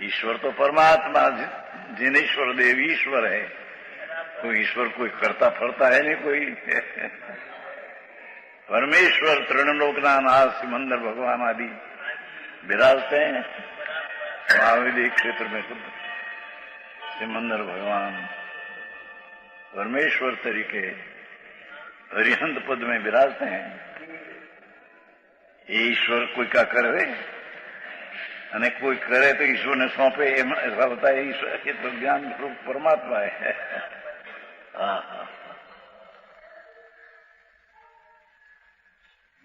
ईश्वर तो परमात्मा, जिनेश्वर देव ईश्वर है। कोई ईश्वर कोई करता फरता है नहीं कोई। परमेश्वर तृणलोकनाथ सिमंदर भगवान आदि विराजते हैं महाविधि क्षेत्र में। खुद सिमंदर भगवान परमेश्वर तरीके अरिहंत पद में विराजते हैं। ईश्वर कोई का करे અને કોઈ કરે તો ઈશ્વરને સોંપે, ऐसा होता है। ईश्वर के तो ज्ञान रूप परमात्मा है।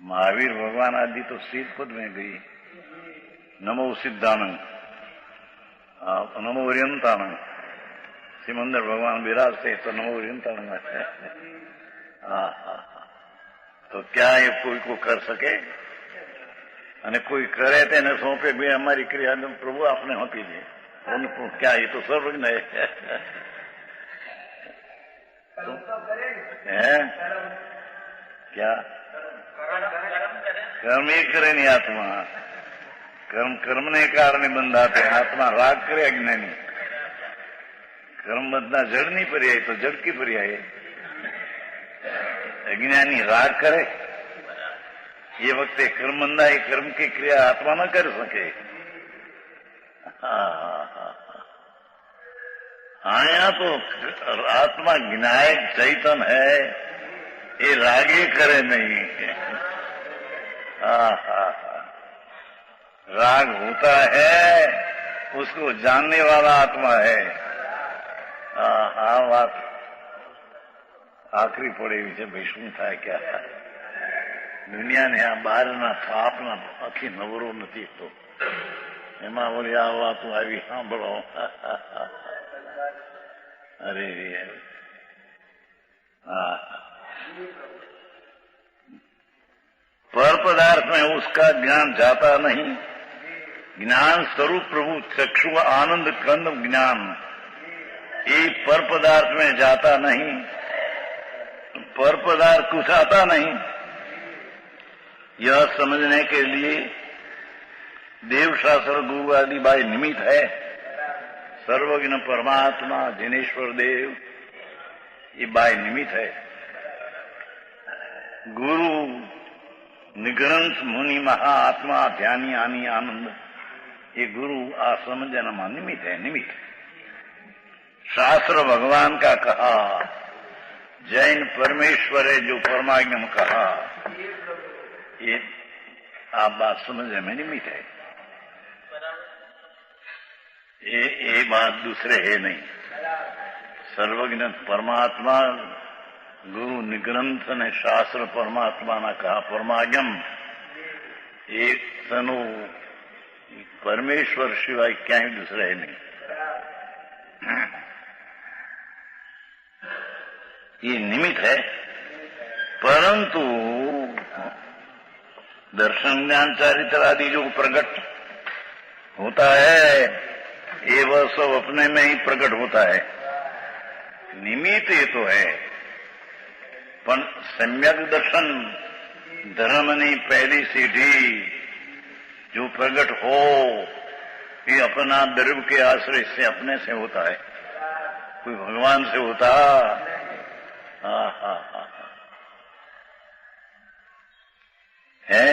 महावीर भगवान आदि तो सीध पद में गई। नमो सिद्धानंद, नमो ओरियंतानंद। सिमंदर भगवान विराजते तो नमो ओरियंतानंद। तो क्या ये कोई को कर सके? અને કોઈ કરે તેને સોંપે બે અમારી ક્રિયા પ્રભુ આપને સોંપી દે। क्या ये तो सर्वज्ञ है। क्या कर्म ही करे नहीं आत्मा। कर्म ने कारण बंधाते। आत्मा राग करे अज्ञानी। कर्म बंधना जड़ नहीं पर्याय तो जड़ की पर्याय। अज्ञानी राग करे ये वक्ते कर्म बंधा है। कर्म की क्रिया आत्मा न कर सके। आया तो आत्मा ज्ञायक चैतन है, ये रागे करे नहीं। राग होता है उसको जानने वाला आत्मा है। बात आखिरी पड़े विषय भाई शू था क्या? दुनिया ने आ बहारना थापना आखी नवरो नहीं तो एमा बोली आ वात आई सांभो। अरे पर पदार्थ में उसका ज्ञान जाता नहीं। ज्ञान स्वरूप प्रभु चक्षु आनंद कंद ज्ञान ये पर पदार्थ में जाता नहीं। पर पदार्थ कुछ आता नहीं। यह समझने के लिए देवशास्त्र गुरु आदि बाई निमित्त है। सर्वज्ञ परमात्मा जिनेश्वर देव ये बाई निमित्त है। गुरु निग्रंथ मुनि महाआत्मा ध्यानी आनी आनंद ये गुरु आ समझना निमित्त है। निमित्त शास्त्र भगवान का कहा, जैन परमेश्वर है जो परमाज्ञ में कहा, ये आप बात समझने में निमित्त है। ये बात दूसरे है नहीं। सर्वज्ञ परमात्मा गुरु निग्रंथ ने शास्त्र परमात्मा ने कहा परमाज्ञम एक तनु परमेश्वर सिवाय क्या ही दूसरा है नहीं। ये निमित्त है। परंतु दर्शन ज्ञान चारित्र आदि जो प्रकट होता है ये वह सब अपने में ही प्रकट होता है। निमित्त ये तो है पर सम्यक दर्शन धर्मनी पहली सीढ़ी जो प्रकट हो ये अपना द्रव्य के आश्रय से अपने से होता है। कोई भगवान से होता। है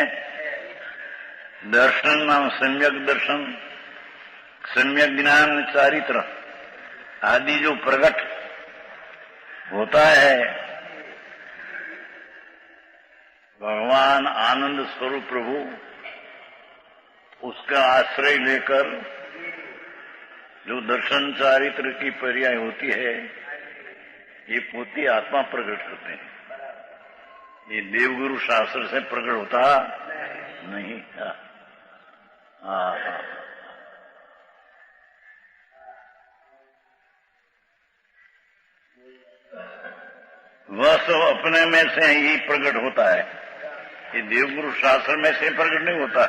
दर्शन नाम सम्यक दर्शन, सम्यक ज्ञान चारित्र आदि जो प्रकट होता है भगवान आनंद स्वरूप प्रभु उसका आश्रय लेकर जो दर्शन चारित्र की पर्याय होती है ये पोती आत्मा प्रकट करते हैं। ये देवगुरु शास्त्र से प्रकट होता नहीं। वह सब अपने में से ही प्रकट होता है। ये देवगुरु शास्त्र में से प्रकट नहीं होता।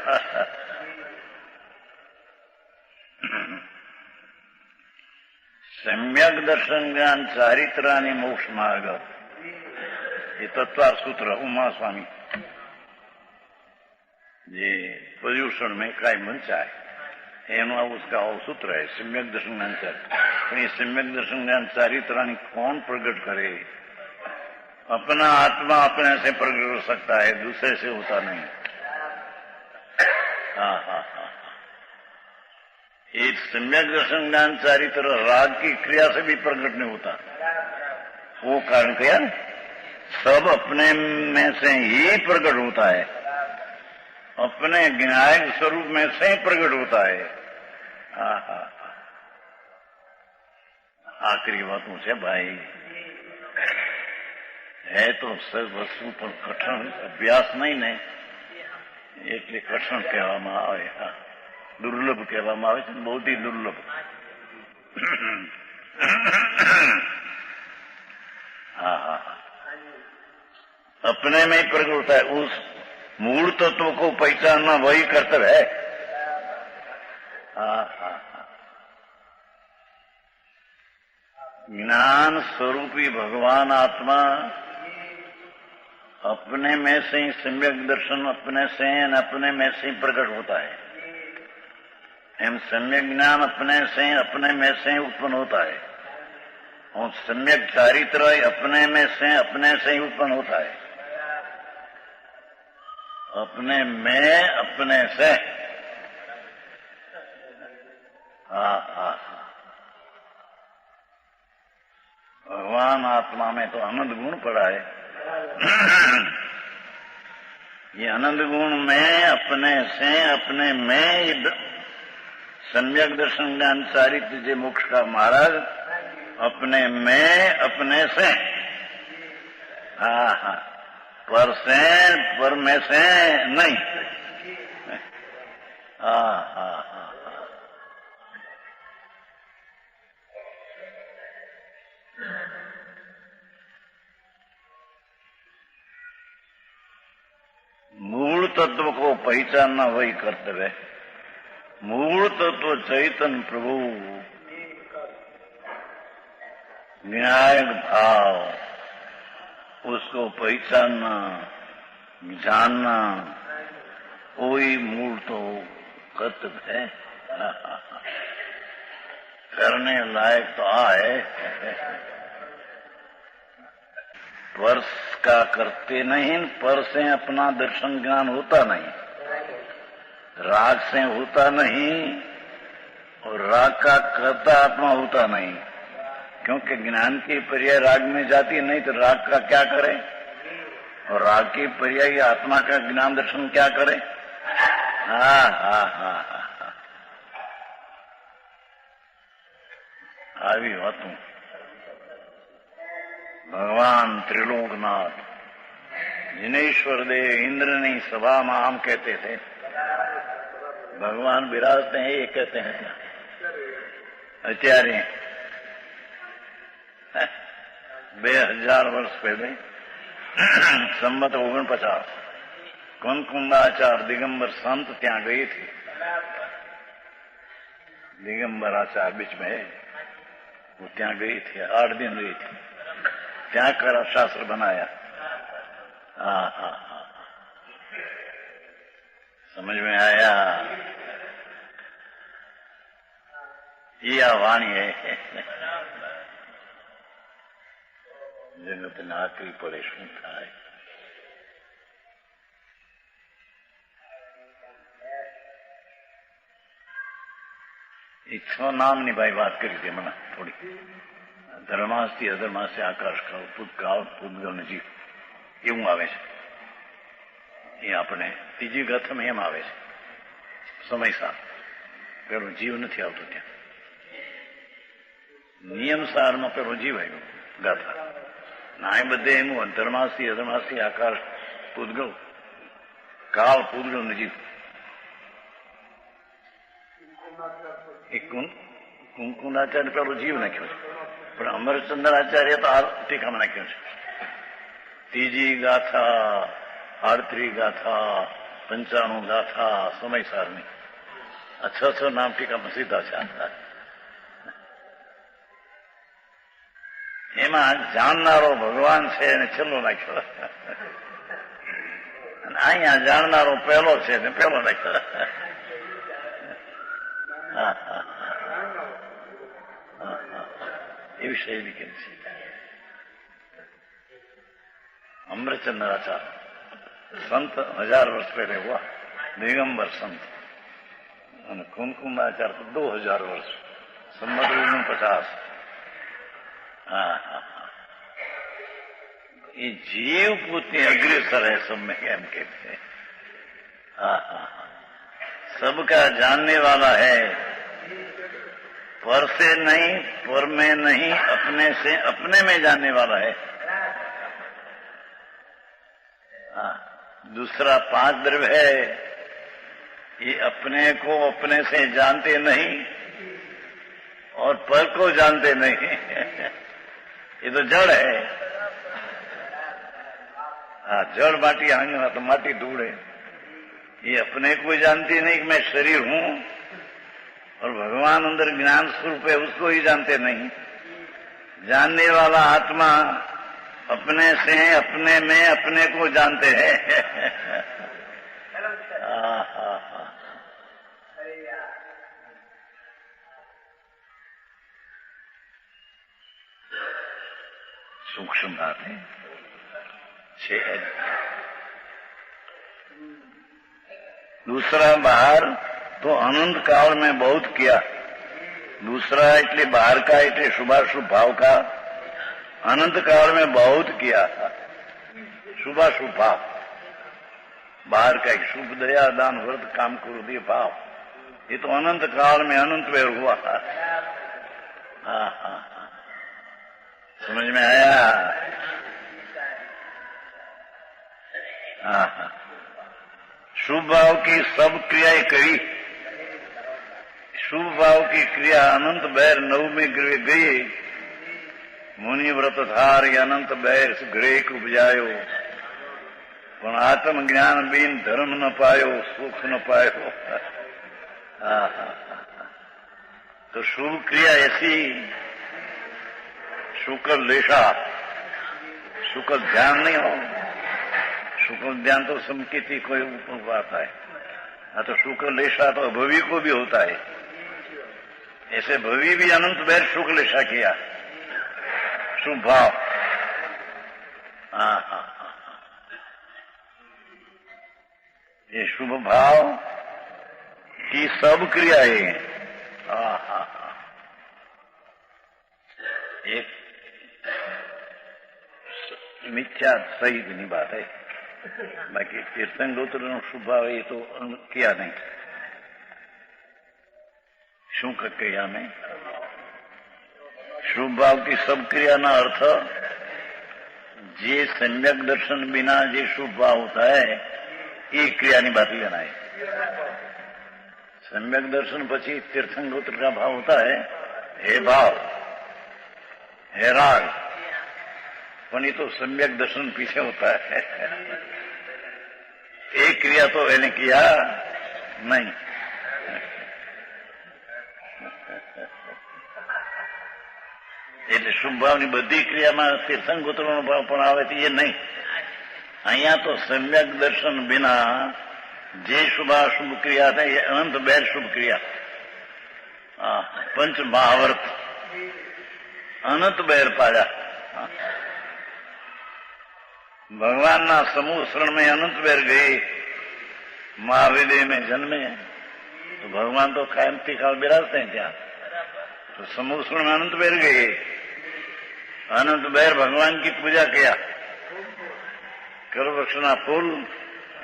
सम्यक दर्शन ज्ञान चारित्रानि मोक्ष मार्ग ये तत्वार सूत्र उमा स्वामी ये पर्यूषण में काय मंचा है। એનું આ उसका सूत्र है सम्यक दर्शन ज्ञान चारित्र। પણ એ सम्यक दर्शन ज्ञान चारित्राणी कौन प्रकट करे? अपना आत्मा अपने से प्रकट हो सकता है, दूसरे से होता नहीं। हाँ हाँ हाँ, एक सम्यक दर्शन ज्ञान चारित्र राग की क्रिया से भी प्रकट नहीं होता। वो कारण क्या? सब अपने में से ही प्रकट होता है, अपने ज्ञायक स्वरूप में से ही प्रकट होता है। आखिरी बातों से भाई है तो सब वस्तु पर कठिन अभ्यास नहीं ने એટલે કઠણ કહેવામાં આવે, દુર્લભ કહેવામાં આવે છે, બહુ જ દુર્લભ। हाँ हाँ, अपने में ही प्रकट होता है। उस मूल तत्व को पहचानना वही कर्तव्य है। हाँ हाँ, ज्ञान स्वरूपी भगवान आत्मा अपने में से ही सम्यक दर्शन अपने से अपने में से ही प्रकट होता है। एम सम्यक ज्ञान अपने में से उत्पन्न होता है और सम्यक चारित्र अपने में से ही उत्पन्न होता है। अपने में अपने से। हाँ हाँ, भगवान आत्मा में तो आनंद गुण पड़ा है। ये आनंद गुण में अपने से अपने में सम्यक दर्शन ज्ञान चारित्र जे मोक्ष का महाराज अपने में अपने से। हाँ हाँ, पर में से नहीं। हाँ हाँ हाँ, मूल तत्व को पहचानना वही कर्तव्य है। मूल तत्व चैतन्य प्रभु न्यायिक भाव, उसको पहचानना जानना वही मूल तो कर्तव्य है। करने लायक तो आए, वर्ष का करते नहीं, पर से अपना दर्शन ज्ञान होता नहीं, राग से होता नहीं और राग का कर्ता आत्मा होता नहीं। क्योंकि ज्ञान की पर्याय राग में जाती है, नहीं तो राग का क्या करे, और राग की पर्याय आत्मा का ज्ञान दर्शन क्या करे। हाँ हाँ हाँ हाँ, આવી વાતું भगवान त्रिलोकनाथ जिनेश्वर देव इंद्र ने सभा में आम कहते थे, भगवान विराजते हैं ये कहते हैं अत्यारे 2000 वर्ष पहले संमत 49 कुंकुंदाचार दिगंबर संत ત્યાં गई थी। दिगंबर आचार बीच में है, वो ત્યાં गई थी, 8 दिन रही थी, ત્યાં करा शास्त्र बनाया। हाँ हाँ हाँ, समझ में आया? ये वाणी है जगत ने आखिरी पड़े शू थाय। छह नामनी भाई बात करी थी मना थोड़ी, धर्मास्ती अधर्मास्ती आकाश काल ભૂતકાળ ભૂતગલ ને જીવ એવું આવે છે। એ આપણે ત્રીજી ગાથામાં એમ આવે છે સમયસાર, પેલો જીવ નથી આવતો, ત્યાં નિયમસારમાં પેલો જીવ આવ્યો ગાથા ના, એ બધે એનું ધર્માસ્તી અધર્માસ્તી આકાશ પૂતગલ કાળ પૂતગલ ને જીવ। એ કુંકુંદાચાર્ય પેલો જીવ નાખ્યો છે, પણ અમરચંદ્રાચાર્ય તો આ ટીકામાં નાખ્યું છે। ત્રીજી ગાથા, 38 ગાથા, 95 ગાથા સમયસારની, આ 6 નામ ટીકામાં સીધા છે। એમાં જાણનારો ભગવાન છે એને છેલ્લો નાખ્યો, અને અહીંયા જાણનારો પહેલો છે ને પહેલો નાખ્યો। એ વિષય લીખેલ છે. અમૃતચંદ્ર આચાર્ય સંત 1000 વર્ષ પહેલે हुआ, दिगंबर संत. અને કુમકુમાચાર્ય તો 2000 વર્ષ, સંમત 50. ये जीव पुत्र अग्रेसर है सब में, एम कहते हैं. सबका जानने वाला है, पर से नहीं, पर में नहीं, अपने से अपने में जानने वाला है. दूसरा 5 द्रव्य है, ये अपने को अपने से जानते नहीं और पर को जानते नहीं. ये तो जड़ है. जड़ माटी आंगना तो माटी धूड़ है. ये अपने को जानती नहीं कि मैं शरीर हूं, और भगवान अंदर ज्ञान स्वरूप है उसको ही जानते नहीं. जानने वाला आत्मा अपने से अपने में अपने को जानते हैं. सूक्ष्म बात है. 6 है. दूसरा बाहर तो अनंत काल में बहुत किया. दूसरा એટલે बाहर का એટલે शुभाशुभ भाव का अनंत काल में बहुत किया. शुभाशुभ भाव बाहर का एक शुभ दया दान व्रत काम क्रोध ये भाव, ये तो अनंत काल में अनंत वेर हुआ. समझ में आया? शुभ भाव की सब क्रियाएं करी. शुभ भाव की क्रिया अनंत बैर 9 में गई. मुनि व्रत धार अनंत बैर ग्रह को उपजायो, पण आत्म ज्ञान बीन धर्म न पायो, सुख न पायो. तो शुभ क्रिया ऐसी, शुक्ल लेशा, शुक्ल ध्यान नहीं हो. शुक्ल ध्यान तो संकेती कोई बात है. तो शुक्ल लेशा तो भवी को भी होता है. ऐसे भवी भी अनंत बैर शुक्ल लेशा किया. शुभ भाव. ये शुभ भाव की सब क्रियाएं. एक मिथ्या सही नहीं बात है. बाकी तीर्थंगोत्र शुभ भाव ये तो किया नहीं. शू क्रिया में शुभ भाव की सब क्रिया ना अर्थ जे सम्यक दर्शन बिना जे शुभ भाव होता है ये क्रिया नहीं बात लेना है. सम्यक दर्शन पची तीर्थंगोत्र का भाव होता है हे भाव, हे राग, पण ये तो सम्यक दर्शन पीछे होता है. एक क्रिया तो मैंने किया नहीं. એટલે શુભ ભાવની બધી ક્રિયામાં તીર્થંગોત્રનો ભાવ પણ આવે છે, એ નહીં. અહીંયા તો સમ્યક દર્શન વિના જે શુભાશુભ ક્રિયા થાય એ અનંત બેર શુભ ક્રિયા. પંચ મહાવ્રત અનંત બેર પાડ્યા. ભગવાનના સમૂહ શરણ में अनंत बेर गए. महाविदय में जन्मे तो भगवान तो कायमती काल बिराजते हैं ત્યાં. तो समूह शरण में अनंत बेर गए. अनंत बेर भगवान की पूजा किया. करवृक्षना फूल,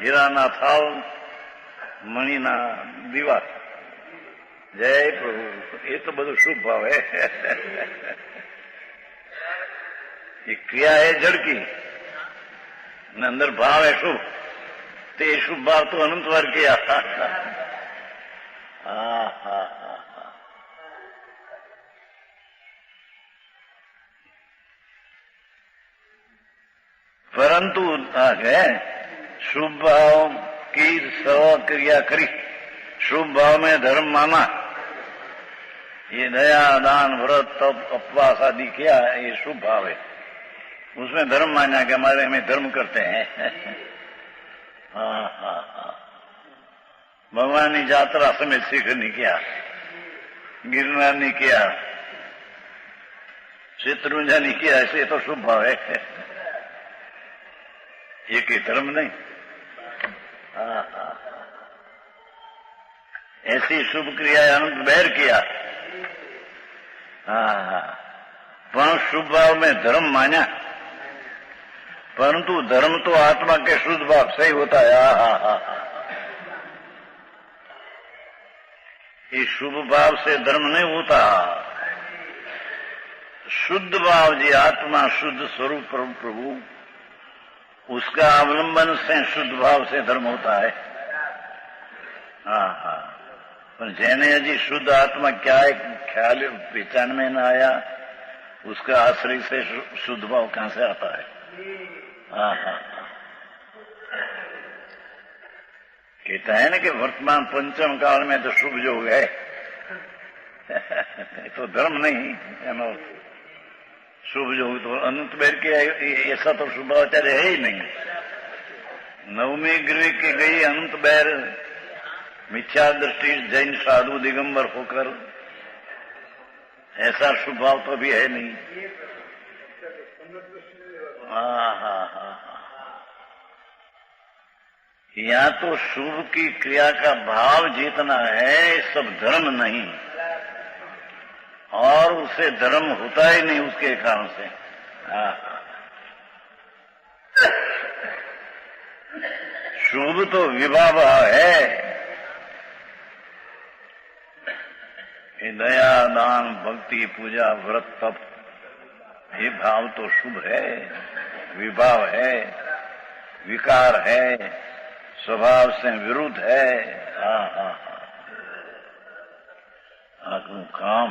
हीराना थाल, मणिना दीवा. जय प्रभु. ये तो બધું शुभ भाव है. ये क्रिया है जड़ की, अंदर भाव है शुभ. तो ये शुभ भाव तो अनंत बार किया. परंतु है शुभ भाव की सब क्रिया करी. शुभ भाव में धर्म माना. ये दया दान व्रत तप उपवास आदि किया, ये शुभ भाव है. उसमें धर्म माना कि हमारे में धर्म करते हैं. भगवान की यात्रा समय सीख नहीं किया. गिरनार नहीं किया, शत्रुंजय नहीं किया, ऐसे तो शुभ भाव है। ये कि धर्म नहीं। ऐसी शुभ क्रिया अनंत बैर किया। पर शुभ भाव में धर्म माना, परंतु धर्म तो आत्मा के शुद्ध भाव से ही होता है। ये शुभ भाव से धर्म नहीं होता। शुद्ध भाव जी आत्मा शुद्ध स्वरूप प्रभु, उसका अवलंबन से शुद्ध भाव से धर्म होता है। पर जैने अजी शुद्ध आत्मा क्या है ख्याल पहचान में न आया, उसका आश्रय से शुद्ध भाव कहां से आता है। कहता है ना कि वर्तमान पंचम काल में तो शुभ योग है। तो धर्म नहीं, शुभ योग तो अनंत बैर के ऐसा तो शुभाचार्य है ही नहीं। नवमी गृह के गई अनंत बैर मिथ्या दृष्टि जैन साधु दिगंबर होकर, ऐसा शुभ भाव तो भी है नहीं। या तो शुभ की क्रिया का भाव जितना है सब धर्म नहीं, और उसे धर्म होता ही नहीं उसके कारण से। शुभ तो विवाह भाव है, दया दान भक्ति पूजा व्रत तप, ये भाव तो शुभ है, विभाव है, विकार है, स्वभाव से विरुद्ध है। आपको काम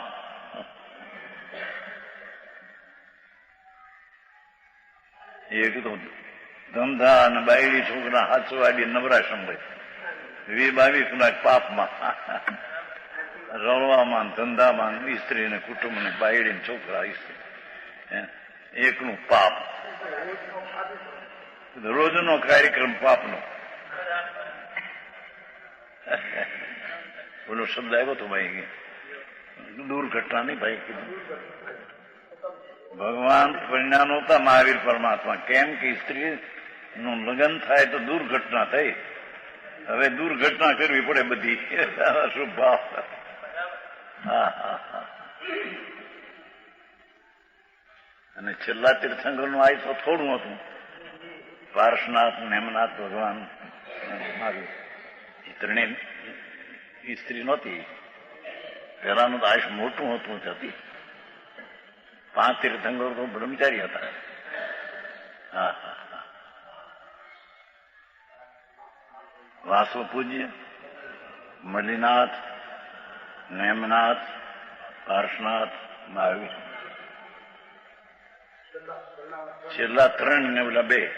एक तो ધંધા અને બાયડી છોકરા હાચવાડી નવરા સંભાઈ 22 કલાક પાપમાં રળવામાં ધંધામાં સ્ત્રી ને કુટુંબ ને બાયડી ને છોકરા એકનું પાપ, રોજનો કાર્યક્રમ પાપનો. બોલો શબ્દ આવ્યો તો ભાઈ, દુર્ઘટના નહીં ભાઈ કીધું. ભગવાન પરિણામ હોતા મહાવીર પરમાત્મા, કેમ કે સ્ત્રી નું લગ્ન થાય તો દુર્ઘટના થઈ, હવે દુર્ઘટના કરવી પડે બધી. શુભ ભાવ. અને છેલ્લા તીર્થંકર નું આય તો થોડું હતું, પાર્શનાથ નેમનાથ ભગવાન મહાવીર એ ત્રણેય સ્ત્રી નહોતી. પેલાનું તો આયુષ મોટું હતું હતી. 5 તીર્થંકર તો બ્રહ્મચારી હતા. વાસુ પૂજ્ય, મલિનાથ, નેમનાથ, પાર્શનાથ, મહાવીર. છેલ્લા 3 ને ઓલા 2.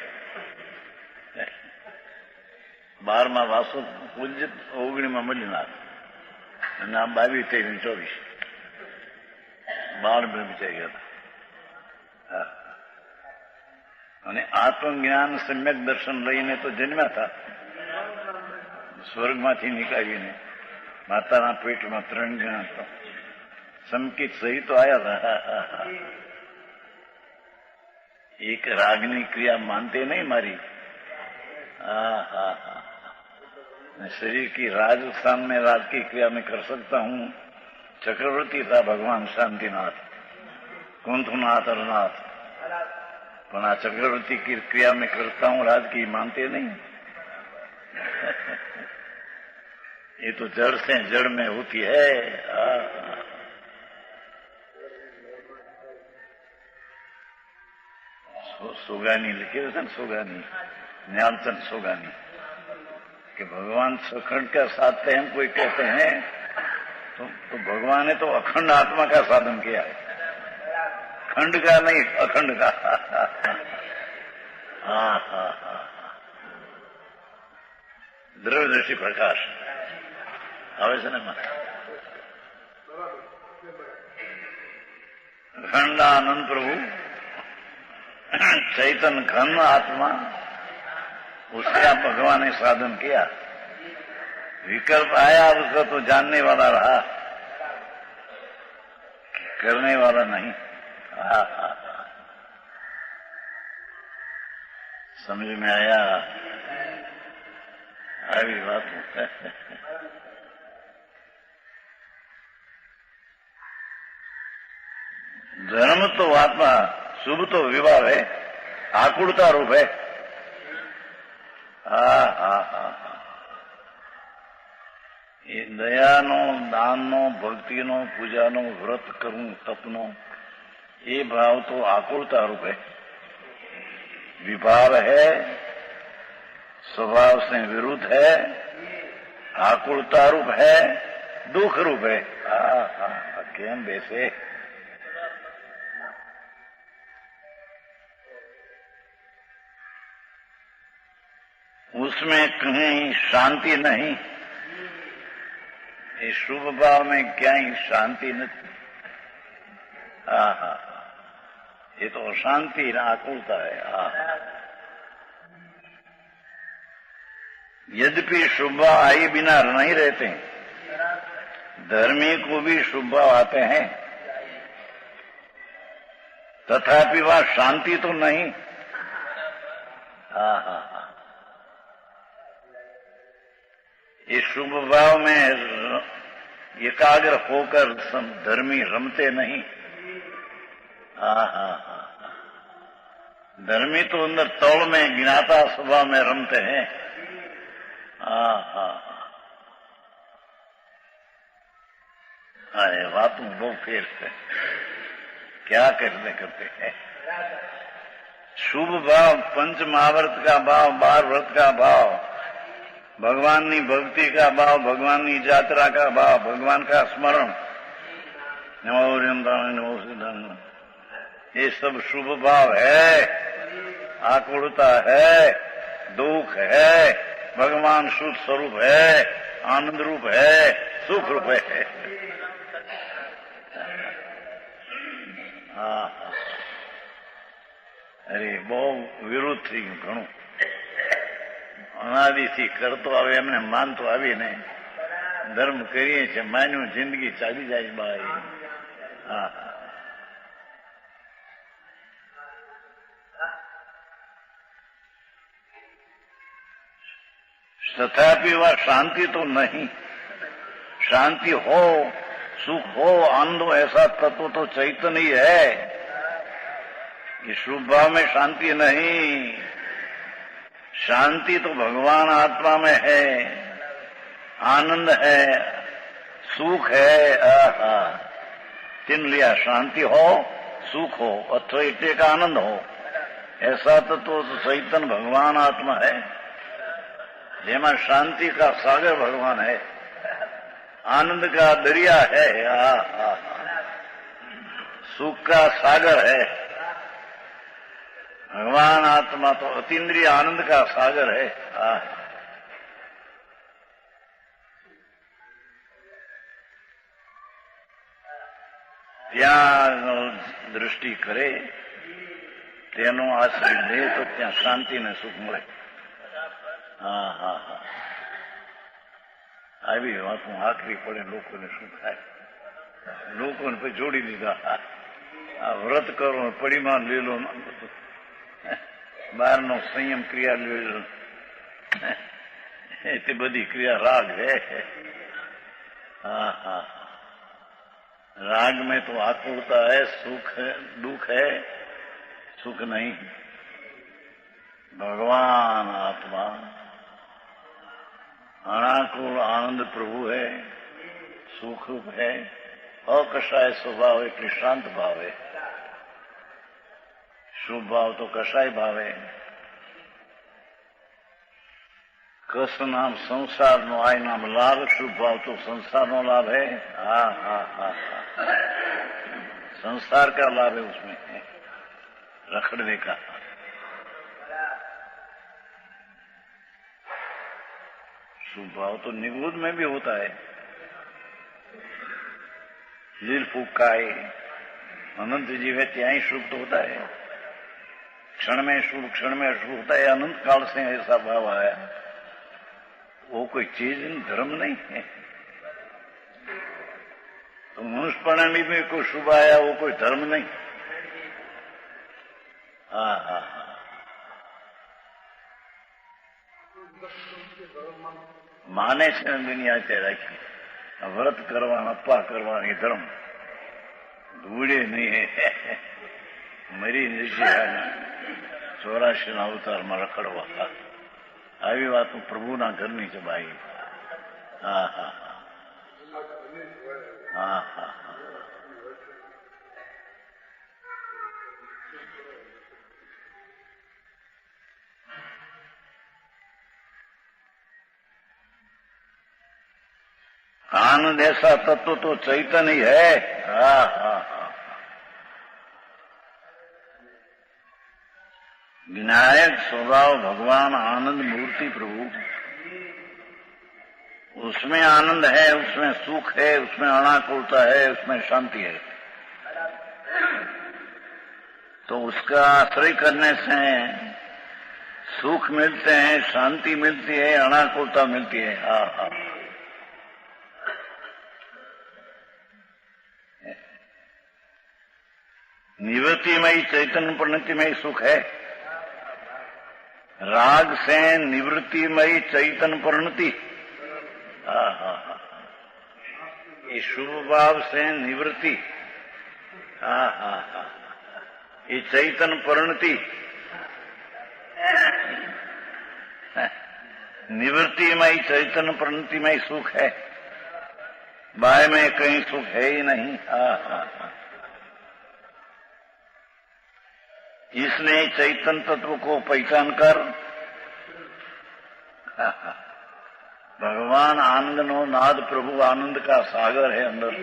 12માં વાસુ પૂજ્ય, 19માં મલિનાથ, અને આ 22, 23, 24 12 બ્રહ્મચારી હતા. અને આત્મજ્ઞાન સમ્યક દર્શન લઈને તો જન્મ્યા હતા, સ્વર્ગમાંથી નીકાળીને માતાના પેટમાં 3 જણા હતા. સંકિત સહિત તો આયા હતા. एक रागनी क्रिया मानते नहीं मारी. शरीर की राजस्थान में राग की क्रिया में कर सकता हूँ. चक्रवर्ती था भगवान शांतिनाथ, कुंथनाथ और नाथ, पर आ चक्रवर्ती की क्रिया में करता हूँ, राज की मानते नहीं. ये तो जड़ से जड़ में होती है. सोगानी लिखे थे ना, सोगानी, न्यालचंद सोगानी, कि भगवान सखंड का साधते हैं कोई कहते हैं, तो भगवान ने तो अखंड आत्मा का साधन किया है, खंड का नहीं, अखंड का. द्रव्यदर्शी प्रकाश આવે છે ને. अखंडानंद प्रभु चैतन्य घन आत्मा, उसका भगवान ने साधन किया. विकल्प आया उसका तो जानने वाला रहा. करने वाला नहीं। समझ में आया? अभी बात है। धर्म तो आत्मा, शुभ तो विवाह है, आकुलता रूप है। એ દયાનો, દાનનો, ભક્તિનો, પૂજાનો, વ્રત કરવું, તપનો, એ ભાવ તો આકુલતા रूप है, विभाव है, स्वभाव से विरुद्ध है, आकुलता रूप है, दुख रूप है। केम वैसे? उसमें कहीं शांति नहीं, ये शुभ भाव में क्या ही शांति नहीं। ये तो अशांति ना आकुलता है। यद्यपि शुभ भाव आए बिना नहीं रहते, धर्मी को भी शुभ भाव आते हैं, तथापि वह शांति तो नहीं। इस शुभ भाव में एकाग्र होकर धर्मी रमते नहीं। धर्मी तो अंदर तौल में ज्ञाता स्वभाव में रमते हैं। अरे बात में बहुत फेर से क्या करते हैं। शुभ भाव, पंच महाव्रत का भाव, 12 व्रत का भाव, भगवान की भक्ति का भाव, भगवान की यात्रा का भाव, भगवान का स्मरण, ये सब शुभ भाव है, आकुलता है, दुख है, भगवान शुद्ध स्वरूप है, आनंद रूप है, सुख रूप है। अरे बहुत विरुद्ध थी घणું અનાદિથી કરતો આવે એમને માનતો આવીને ધર્મ કરીએ છે, માન્યું જિંદગી ચાલી જાય બાઈ। तथापि वह शांति तो नहीं। शांति हो, सुख हो, आनंद हो, ऐसा तत्व तो चैतन्य ही है। ये शुभ भाव में शांति नहीं, शांति तो भगवान आत्मा में है, आनंद है, सुख है। तीन लिया, शांति हो, सुख हो, अथवा इतने का आनंद हो, ऐसा तो चैतन्य भगवान आत्मा है, जेमा शांति का सागर भगवान है, आनंद का दरिया है, सुख का सागर है। भगवान आत्मा तो अतीन्द्रिय आनंद का सागर है। ત્યાં दृष्टि करे, તેનો આશ્રય લે તો ત્યાં શાંતિ ને સુખ મળે। આવી વાતો આખરી પડે લોકોને શું થાય? લોકોને પછી જોડી દીધા, આ વ્રત કરો, પડીમાં લઈ લો, બહારનો સંયમ ક્રિયા લઈ લો, તે બધી ક્રિયા રાગ है। राग में तो आकुलता है, सुख है, दुख है, सुख नहीं। भगवान आत्मा अनाकुल आनंद प्रभु है, सुख रूप है, अकषाय स्वभाव એટલે શાંત ભાવ है। शुभ भाव तो कषाय भाव है। कस नाम संसार नो आय नाम लाभ, शुभ भाव तो संसार नो लाभ है। संसार का लाभ है उसमें, रखड़ने का। शुभ भाव तो निगुद में भी होता है, लील फूक का है, अनंत जीव है, ત્યાં ही शुभ तो होता है। क्षण में शुभ, क्षण में अशुभ होता है, अनंत काल से ऐसा भाव आया। वो कोई चीज धर्म नहीं है, तो मनुष्यपण में कोई शुभ आया, वो कोई धर्म नहीं। हाँ, माने से दुनिया ते राखी व्रत करवा अप्पा करवा धर्म धूड़े नहीं है। मरी निशे 84 अवतार में रखड़वा આવી વાતો પ્રભુના ઘરની છે ભાઈ। હા હા હા હા હા। आनंद ऐसा तत्व तो चैतन्य ही है। हाँ हाँ हाँ। विनायक स्वभाव भगवान आनंद मूर्ति प्रभु, उसमें आनंद है, उसमें सुख है, उसमें अनाकुलता है, उसमें शांति है। तो उसका आश्रय करने से सुख मिलते हैं, शांति मिलती है, अनाकुलता मिलती है। हाँ हाँ। निवृत्तिमयी चैतन्य परिणतिमयी सुख है। राग से निवृत्तिमयी चैतन्य परिणति। हाँ हाँ हाँ। ये शुभ भाव से निवृत्ति। हाँ हाँ हाँ। ये चैतन्य परिणति। निवृत्तिमयी चैतन्य परिणतिमयी सुख है। बाय में कहीं सुख है ही नहीं। हाँ हाँ हाँ। इसलिए चैतन्य तत्व को पहचान कर भगवान आनंद नो नाद प्रभु आनंद का सागर है अंदर।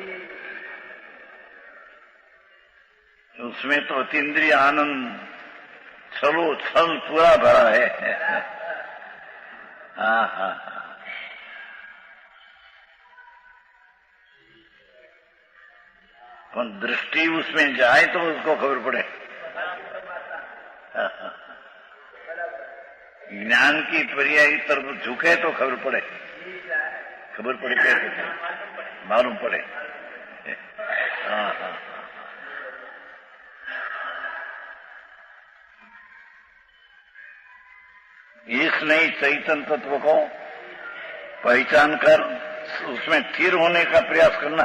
उसमें तो अतीन्द्रिय आनंद छलो छल पूरा भरा है। हाँ हाँ हाँ। पर दृष्टि उसमें जाए तो उसको खबर पड़े। ज्ञान की पर्यायी तरफ झुके तो खबर पड़े। खबर पड़े कैसे? मालूम पड़े। हाँ हाँ। इस नई चैतन्य तत्व को पहचान कर उसमें स्थिर होने का प्रयास करना।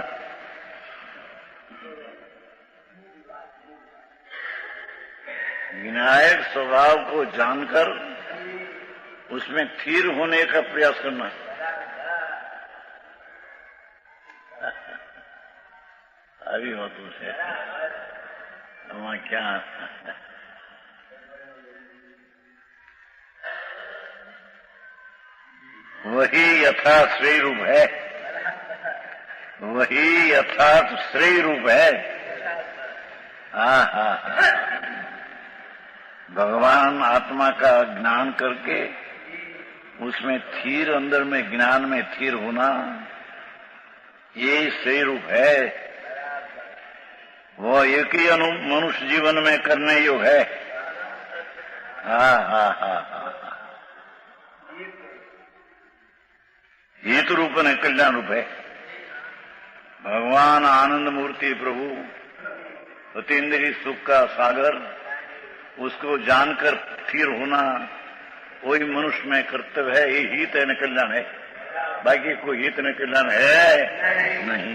विनायक स्वभाव को जानकर उसमें स्थिर होने का प्रयास करना। अभी हो तुझे वहां क्या वही यथार्थ श्रेय रूप है। वही यथार्थ श्रेय रूप है। हाँ हाँ हाँ। भगवान आत्मा का ज्ञान करके उसमें स्थिर, अंदर में ज्ञान में स्थिर होना, ये श्रेय रूप है। वो एक ही मनुष्य जीवन में करने योग है। हाँ हाँ हाँ हाँ। हित रूप ने कल्याण रूप है। भगवान आनंद मूर्ति प्रभु अतीन्द्रिय सुख का सागर, उसको जानकर स्थिर होना वही मनुष्य में कर्तव्य है। ये हित है न कल्याण है। बाकी कोई हित न कल्याण है नहीं।